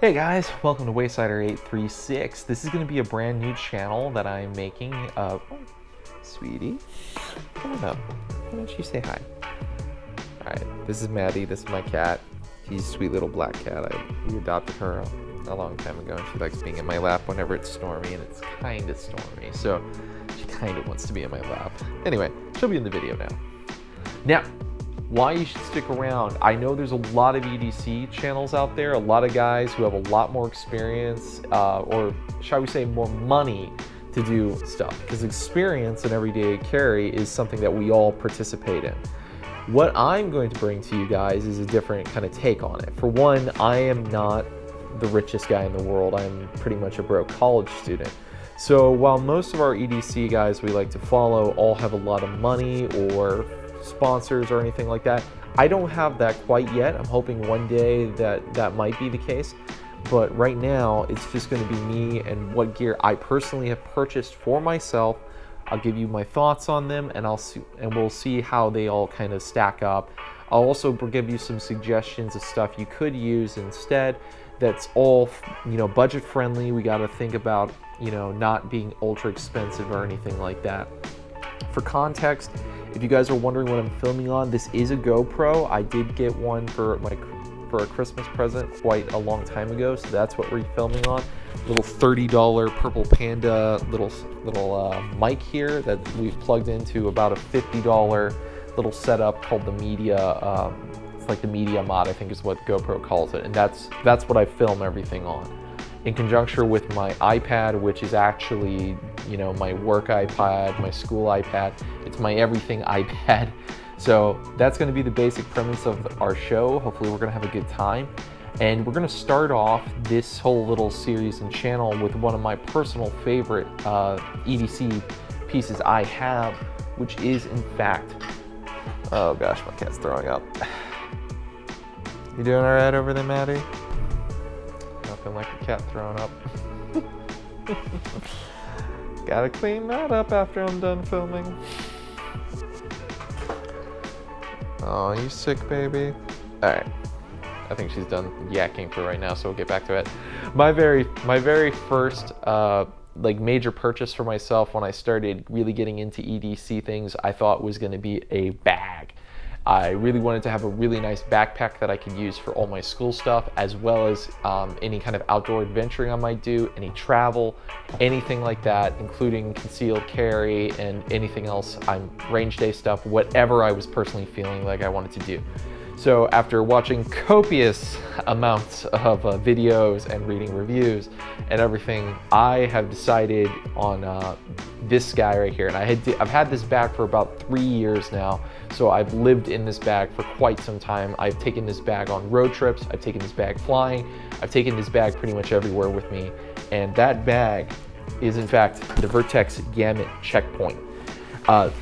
Hey guys, welcome to WaySider836. This is going to be a brand new channel that I'm making. Oh, sweetie, come on up. Why don't you say hi? Alright, this is Maddie. This is my cat. She's a sweet little black cat. We adopted her a long time ago, and she likes being in my lap whenever it's stormy, and it's kind of stormy, so she kind of wants to be in my lap. Anyway, she'll be in the video now. Now, why you should stick around. I know there's a lot of EDC channels out there, a lot of guys who have a lot more experience, or shall we say more money to do stuff, because experience and everyday carry is something that we all participate in. What I'm going to bring to you guys is a different kind of take on it. For one, I am not the richest guy in the world. I'm pretty much a broke college student. So while most of our EDC guys we like to follow all have a lot of money or sponsors or anything like that, I don't have that quite yet. I'm hoping one day that might be the case, but right now it's just going to be me and what gear I personally have purchased for myself. I'll give you my thoughts on them, and we'll see how they all kind of stack up. I'll also give you some suggestions of stuff you could use instead that's all, you know, budget friendly. We got to think about, you know, not being ultra expensive or anything like that. For context, if you guys are wondering what I'm filming on, this is a GoPro. I did get one for a Christmas present quite a long time ago, so that's what we're filming on. Little $30 Purple Panda little mic here that we've plugged into about a $50 little setup called the Media. It's like the Media Mod, I think is what GoPro calls it, and that's what I film everything on. In conjunction with my iPad, which is actually, you know, my work iPad, my school iPad, it's my everything iPad. So that's going to be the basic premise of our show. Hopefully we're going to have a good time. And we're going to start off this whole little series and channel with one of my personal favorite EDC pieces I have, which is in fact, oh gosh, my cat's throwing up. You doing all right over there, Maddie? Nothing like a cat throwing up. Gotta clean that up after I'm done filming. Oh, you sick, baby? Alright. I think she's done yakking for right now, so we'll get back to it. My very first like major purchase for myself when I started really getting into EDC things, I thought was gonna be a bag. I really wanted to have a really nice backpack that I could use for all my school stuff, as well as any kind of outdoor adventuring I might do, any travel, anything like that, including concealed carry and anything else, range day stuff, whatever I was personally feeling like I wanted to do. So after watching copious amounts of videos and reading reviews and everything, I have decided on this guy right here. And I've had this bag for about 3 years now, so I've lived in this bag for quite some time. I've taken this bag on road trips, I've taken this bag flying, I've taken this bag pretty much everywhere with me. And that bag is in fact the Vertx Gamut Checkpoint.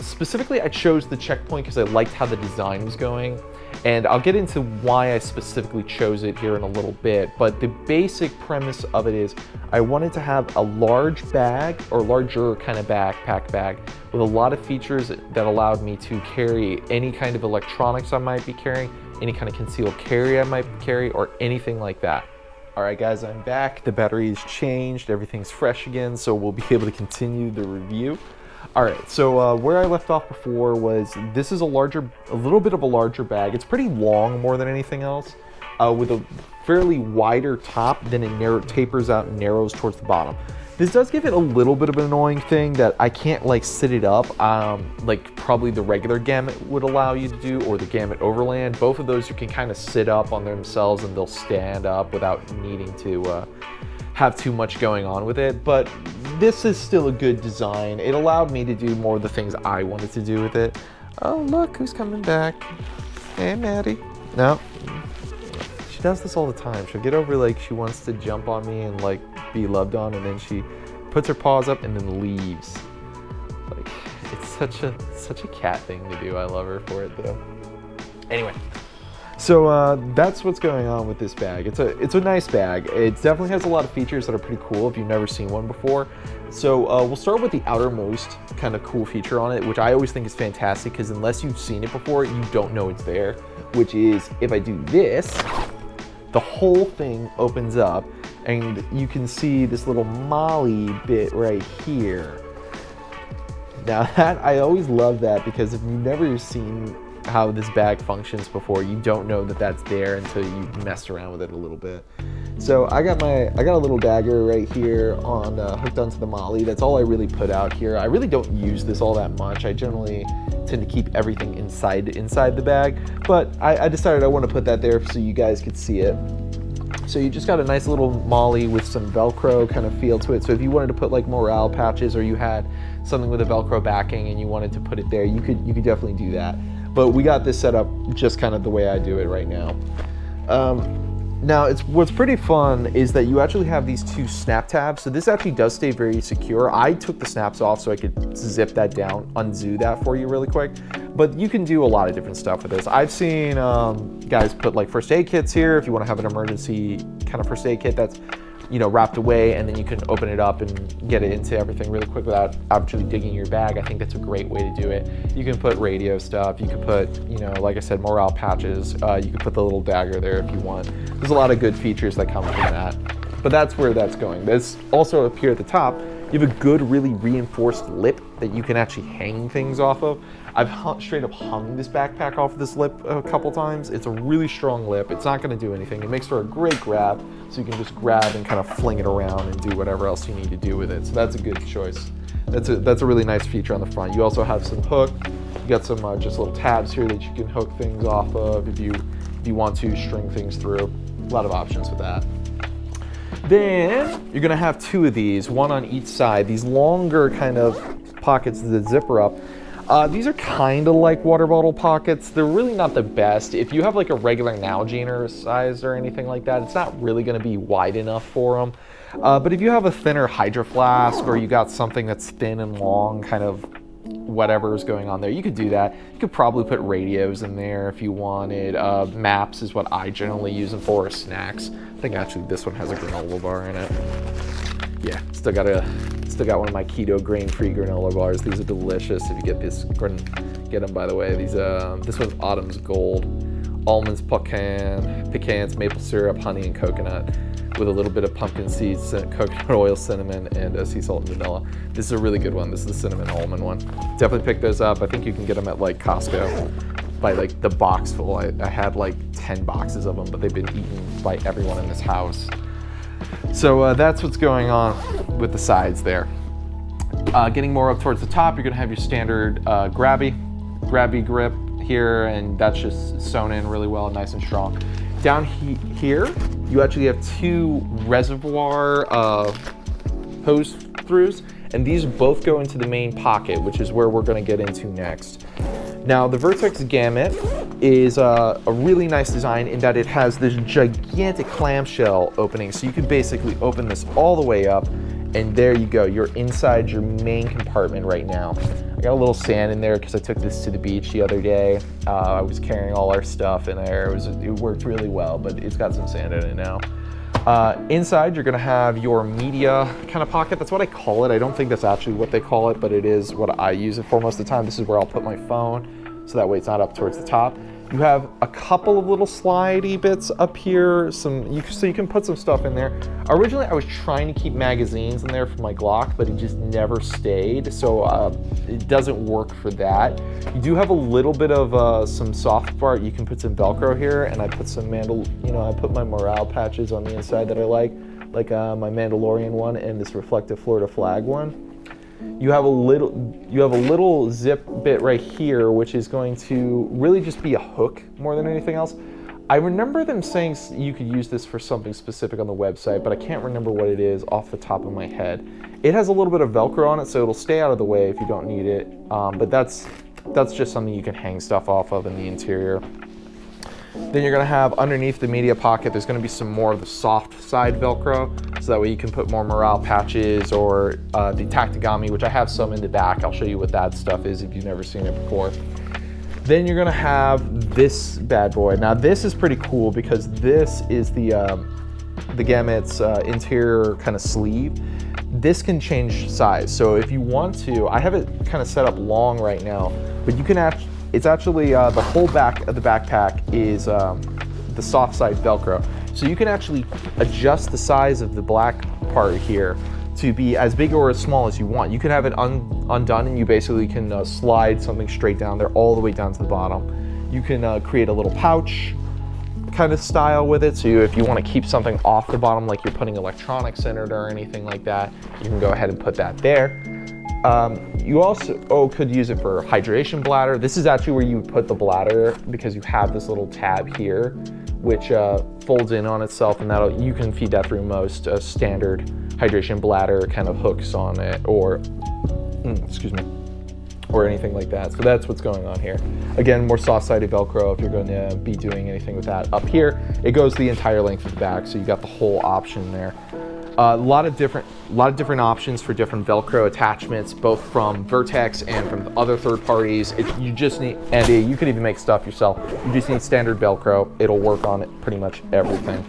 Specifically, I chose the Checkpoint because I liked how the design was going. And I'll get into why I specifically chose it here in a little bit, but the basic premise of it is I wanted to have a large bag or larger kind of backpack bag with a lot of features that allowed me to carry any kind of electronics I might be carrying, any kind of concealed carry I might carry, or anything like that. All right, guys, I'm back. The battery is changed, everything's fresh again, so we'll be able to continue the review. All right, so where I left off before was this is a little bit of a larger bag. It's pretty long more than anything else, with a fairly wider top, then it tapers out and narrows towards the bottom. This does give it a little bit of an annoying thing that I can't like sit it up like probably the regular Gamut would allow you to do, or the Gamut Overland. Both of those you can kind of sit up on themselves and they'll stand up without needing to have too much going on with it, but this is still a good design. It allowed me to do more of the things I wanted to do with it. Oh, look who's coming back. Hey, Maddie. No, she does this all the time. She'll get over like she wants to jump on me and like be loved on, and then she puts her paws up and then leaves. Like, it's such a cat thing to do. I love her for it though. Anyway. So that's what's going on with this bag. It's a nice bag. It definitely has a lot of features that are pretty cool if you've never seen one before. So we'll start with the outermost kind of cool feature on it, which I always think is fantastic because unless you've seen it before, you don't know it's there, which is if I do this, the whole thing opens up and you can see this little molly bit right here. Now that, I always love that, because if you've never seen how this bag functions before, you don't know that that's there until you mess around with it a little bit. So I got a little dagger right here on hooked onto the molly. That's all I really put out here. I really don't use this all that much. I generally tend to keep everything inside the bag, but I decided I want to put that there so you guys could see it. So you just got a nice little molly with some Velcro kind of feel to it. So if you wanted to put like morale patches, or you had something with a Velcro backing and you wanted to put it there, you could definitely do that. But we got this set up just kind of the way I do it right now. Now, what's pretty fun is that you actually have these two snap tabs. So this actually does stay very secure. I took the snaps off so I could zip that down, undo that for you really quick. But you can do a lot of different stuff with this. I've seen guys put like first aid kits here if you want to have an emergency kind of first aid kit that's, you know, wrapped away, and then you can open it up and get it into everything really quick without actually digging your bag. I think that's a great way to do it. You can put radio stuff, you can put, you know, like I said, morale patches, you can put the little dagger there if you want. There's a lot of good features that come from that, but that's where that's going. There's also up here at the top, you have a good, really reinforced lip that you can actually hang things off of. I've straight up hung this backpack off of this lip a couple times. It's a really strong lip. It's not gonna do anything. It makes for a great grab, so you can just grab and kind of fling it around and do whatever else you need to do with it. So that's a good choice. That's a really nice feature on the front. You also have some hook. You got some just little tabs here that you can hook things off of if you want to string things through. A lot of options with that. Then you're gonna have two of these, one on each side. These longer kind of pockets that zipper up. These are kind of like water bottle pockets. They're really not the best. If you have like a regular Nalgene size or anything like that, it's not really going to be wide enough for them. But if you have a thinner Hydro Flask, or you got something that's thin and long, kind of whatever is going on there, you could do that. You could probably put radios in there if you wanted. Maps is what I generally use them for, or snacks. I think actually this one has a granola bar in it. Yeah, still got one of my keto grain-free granola bars. These are delicious. If you get this, get them by the way. These this one's Autumn's Gold, almonds, pecans, maple syrup, honey, and coconut, with a little bit of pumpkin seeds, coconut oil, cinnamon, and sea salt and vanilla. This is a really good one. This is the cinnamon almond one. Definitely pick those up. I think you can get them at like Costco by like the box full. I had like 10 boxes of them, but they've been eaten by everyone in this house. So that's what's going on with the sides there. Getting more up towards the top, you're gonna have your standard grabby grip here, and that's just sewn in really well, nice and strong. Down here, you actually have two reservoir hose throughs, and these both go into the main pocket, which is where we're gonna get into next. Now, the Vertx Gamut is a really nice design in that it has this gigantic clamshell opening. So you can basically open this all the way up, and there you go. You're inside your main compartment right now. I got a little sand in there because I took this to the beach the other day. I was carrying all our stuff in there. It worked really well, but it's got some sand in it now. Inside, you're gonna have your media kind of pocket. That's what I call it. I don't think that's actually what they call it, but it is what I use it for most of the time. This is where I'll put my phone, so that way it's not up towards the top. You have a couple of little slidey bits up here, so you can put some stuff in there. Originally, I was trying to keep magazines in there for my Glock, but it just never stayed, so it doesn't work for that. You do have a little bit of some soft part. You can put some Velcro here, and I put some I put my morale patches on the inside that I like my Mandalorian one and this reflective Florida flag one. You have a little zip bit right here, which is going to really just be a hook more than anything else. I remember them saying you could use this for something specific on the website, but I can't remember what it is off the top of my head. It has a little bit of Velcro on it, so it'll stay out of the way if you don't need it. But that's just something you can hang stuff off of in the interior. Then you're gonna have underneath the media pocket, there's gonna be some more of the soft side Velcro, so that way you can put more morale patches or the Tactigami, which I have some in the back. I'll show you what that stuff is if you've never seen it before. Then you're gonna have this bad boy. Now this is pretty cool because this is the Gamut's interior kind of sleeve. This can change size, so if you want to, I have it kind of set up long right now, but you can it's actually the whole back of the backpack is the soft side Velcro. So you can actually adjust the size of the black part here to be as big or as small as you want. You can have it undone, and you basically can slide something straight down there all the way down to the bottom. You can create a little pouch kind of style with it, so if you want to keep something off the bottom, like you're putting electronics in it or anything like that, you can go ahead and put that there. You also could use it for hydration bladder. This is actually where you would put the bladder, because you have this little tab here which folds in on itself, and you can feed that through most standard hydration bladder kind of hooks on it, or excuse me, or anything like that. So that's what's going on here. Again, more soft-sided Velcro if you're going to be doing anything with that. Up here, it goes the entire length of the back, so you got the whole option there. A lot of different options for different Velcro attachments, both from Vertx and from other third parties. You just need, and you could even make stuff yourself. You just need standard Velcro. It'll work on it pretty much everything.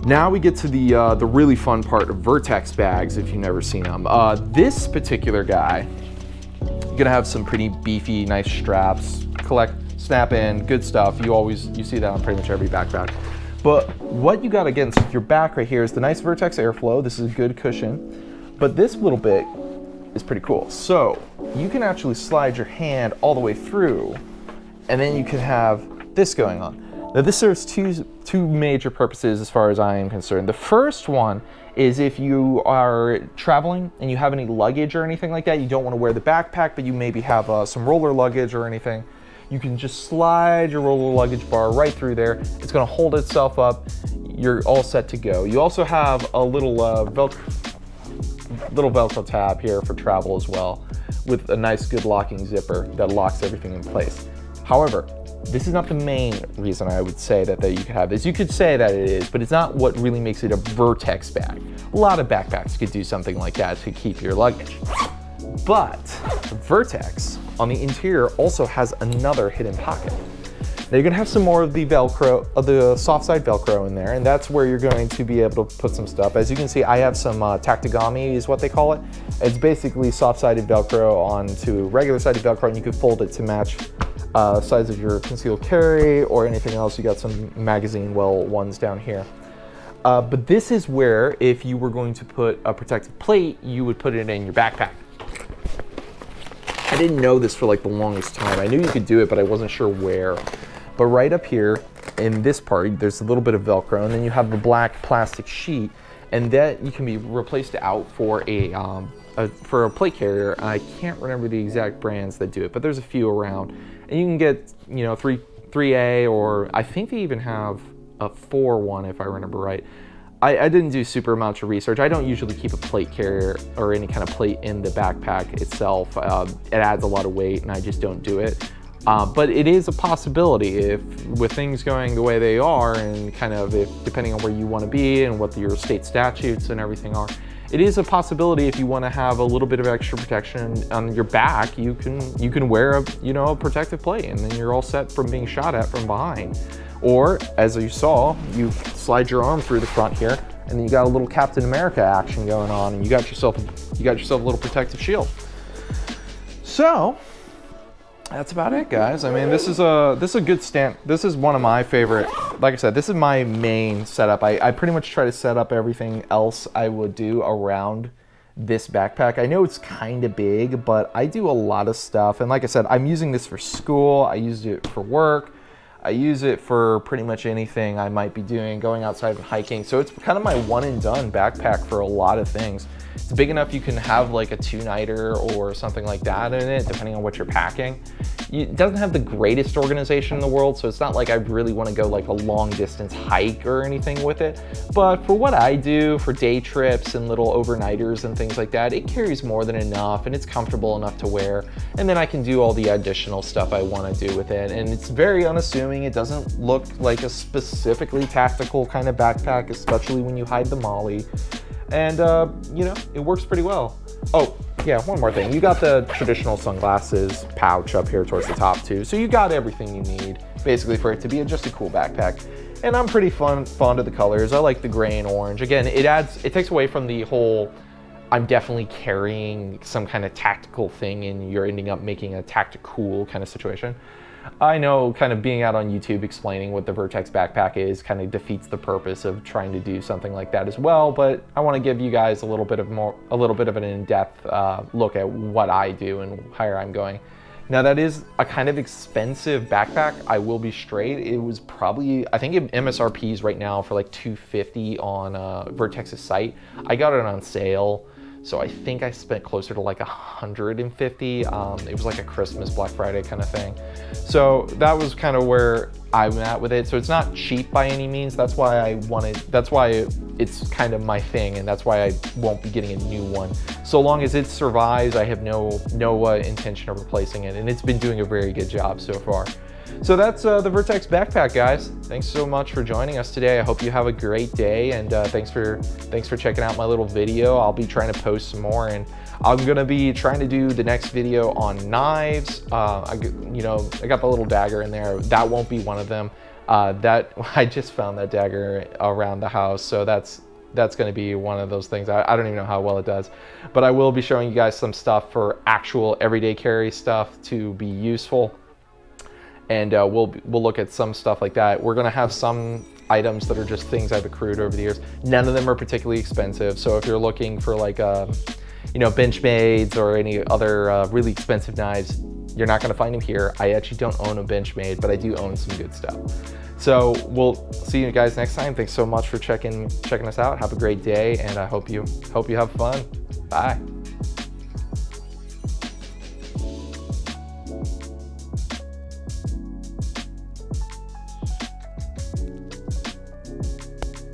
Now we get to the really fun part of Vertx bags, if you've never seen them. This particular guy, you're gonna have some pretty beefy, nice straps, snap in, good stuff. You see that on pretty much every backpack. But what you got against your back right here is the nice Vertx Airflow. This is a good cushion, but this little bit is pretty cool. So you can actually slide your hand all the way through, and then you can have this going on. Now this serves two major purposes as far as I am concerned. The first one is if you are traveling and you have any luggage or anything like that, you don't want to wear the backpack, but you maybe have some roller luggage or anything, you can just slide your roller luggage bar right through there. It's going to hold itself up. You're all set to go. You also have a little Velcro tab here for travel as well, with a nice good locking zipper that locks everything in place. However, this is not the main reason I would say that you could have this. You could say that it is, but it's not what really makes it a Vertx bag. A lot of backpacks could do something like that to keep your luggage. But Vertx on the interior also has another hidden pocket. Now you're gonna have some more of the Velcro, the soft side Velcro in there, and that's where you're going to be able to put some stuff. As you can see, I have some tactigami is what they call it. It's basically soft-sided Velcro onto regular-sided Velcro, and you can fold it to match size of your concealed carry or anything else. You got some magazine ones down here. But this is where, if you were going to put a protective plate, you would put it in your backpack. I didn't know this for like the longest time. I knew you could do it, but I wasn't sure where. But right up here in this part, there's a little bit of Velcro, and then you have the black plastic sheet, and that you can be replaced out for a plate carrier. I can't remember the exact brands that do it, but there's a few around, and you can get 3A, or I think they even have a 4 one if I remember right. I didn't do super amounts of research. I don't usually keep a plate carrier or any kind of plate in the backpack itself. It adds a lot of weight, and I just don't do it. But it is a possibility if, with things going the way they are, and kind of depending on where you want to be and what your state statutes and everything are, it is a possibility if you want to have a little bit of extra protection on your back, you can wear a protective plate, and then you're all set from being shot at from behind. Or, as you saw, you slide your arm through the front here, and then you got a little Captain America action going on, and you got yourself a little protective shield. So that's about it, guys. I mean, this is a good stand. This is one of my favorite. Like I said, this is my main setup. I pretty much try to set up everything else I would do around this backpack. I know it's kind of big, but I do a lot of stuff. And like I said, I'm using this for school. I used it for work. I use it for pretty much anything I might be doing, going outside and hiking. So it's kind of my one and done backpack for a lot of things. It's big enough you can have like a 2-nighter or something like that in it, depending on what you're packing. It doesn't have the greatest organization in the world, so it's not like I really want to go like a long distance hike or anything with it. But for what I do, for day trips and little overnighters and things like that, it carries more than enough, and it's comfortable enough to wear. And then I can do all the additional stuff I want to do with it. And it's very unassuming. It doesn't look like a specifically tactical kind of backpack, especially when you hide the molly. And it works pretty well. Oh yeah, one more thing. You got the traditional sunglasses pouch up here towards the top too. So you got everything you need basically for it to be just a cool backpack. And I'm pretty fond of the colors. I like the gray and orange. Again, it takes away from the whole, I'm definitely carrying some kind of tactical thing and you're ending up making a tactical kind of situation. I know kind of being out on YouTube explaining what the Vertx backpack is kind of defeats the purpose of trying to do something like that as well, but I want to give you guys a little bit of an in-depth look at what I do and where I'm going. Now that is a kind of expensive backpack, I will be straight. It was probably, I think MSRP is right now for like $250 on Vertx's site. I got it on sale, so I think I spent closer to like $150. It was like a Christmas Black Friday kind of thing. So that was kind of where I'm at with it. So it's not cheap by any means. That's why it's kind of my thing, and that's why I won't be getting a new one. So long as it survives, I have no intention of replacing it, and it's been doing a very good job so far. So that's the Vertx backpack, guys. Thanks so much for joining us today. I hope you have a great day, and thanks for checking out my little video. I'll be trying to post some more, and I'm gonna be trying to do the next video on knives. I got the little dagger in there. That won't be one of them. I just found that dagger around the house, so that's going to be one of those things. I don't even know how well it does, but I will be showing you guys some stuff for actual everyday carry stuff to be useful. And we'll look at some stuff like that. We're gonna have some items that are just things I've accrued over the years. None of them are particularly expensive. So if you're looking for like, Benchmades or any other really expensive knives, you're not gonna find them here. I actually don't own a Benchmade, but I do own some good stuff. So we'll see you guys next time. Thanks so much for checking us out. Have a great day, and I hope you have fun. Bye.